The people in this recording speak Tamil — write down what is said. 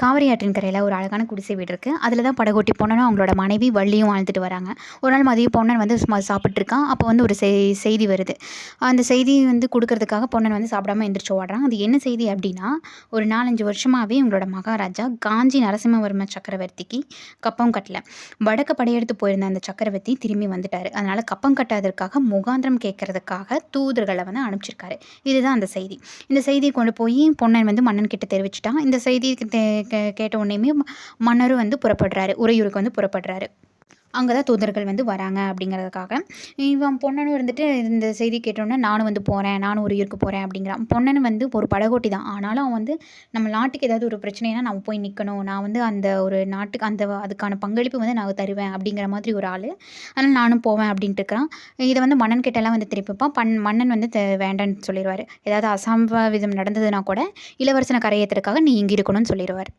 காவிரி ஆற்றின் கரையில் ஒரு அழகான குடிசை வீடு இருக்குது. அதில் தான் படகோட்டி பொன்னனும் அவங்களோட மனைவி வள்ளியும் வாழ்ந்துட்டு வராங்க. ஒரு நாள் மதியம் பொன்னன் வந்து சும்மா சாப்பிட்ருக்கான். அப்போ வந்து ஒரு செய்தி வருது. அந்த செய்தி வந்து கொடுக்கறதுக்காக பொன்னன் வந்து சாப்பிடாம எந்திரிச்சு ஓடுறான். அது என்ன செய்தி அப்படின்னா, ஒரு 4-5 வருஷமாகவே இவங்களோட மகாராஜா காஞ்சி நரசிம்மவர்ம சக்கரவர்த்திக்கு கப்பம் கட்டல. வடக்க படையெடுத்து போயிருந்த அந்த சக்கரவர்த்தி திரும்பி வந்துட்டார். அதனால் கப்பம் கட்டாததற்காக முகாந்திரம் கேட்கறதுக்காக தூதர்களை வந்து அனுப்பிச்சிருக்காரு. இதுதான் அந்த செய்தி. இந்த செய்தியை கொண்டு போய் பொன்னன் வந்து மன்னன் கிட்ட தெரிவிச்சிட்டான். இந்த செய்தி கேட்ட உடனேயுமே மன்னரும் வந்து புறப்படுறாரு, உறையூருக்கு வந்து புறப்படுறாரு. அங்கே தான் தூதர்கள் வந்து வராங்க அப்படிங்கிறதுக்காக. இவன் பொன்னனும் இருந்துட்டு இந்த செய்தி கேட்டோன்னே நானும் வந்து போகிறேன், நானும் உறையூருக்கு போகிறேன் அப்படிங்கிறான். பொன்னன் வந்து ஒரு படகோட்டி தான். ஆனாலும் அவன் வந்து நம்ம நாட்டுக்கு ஏதாவது ஒரு பிரச்சனைனா நம்ம போய் நிற்கணும், நான் வந்து அந்த ஒரு நாட்டுக்கு அதுக்கான பங்களிப்பு வந்து நான் தருவேன் அப்படிங்கிற மாதிரி ஒரு ஆள். அதனால் நானும் போவேன் அப்படின்ட்டு இருக்கிறான். இதை வந்து மன்னன் கிட்டலாம் வந்து திருப்பிப்பான். மன்னன் வந்து வேண்டான்னு சொல்லிடுவார். ஏதாவது அசம்பாவிதம் நடந்ததுன்னா கூட இளவரசனை கரையேற்றுறதுக்காக நீ இங்கே இருக்கணும்னு சொல்லிடுவார்.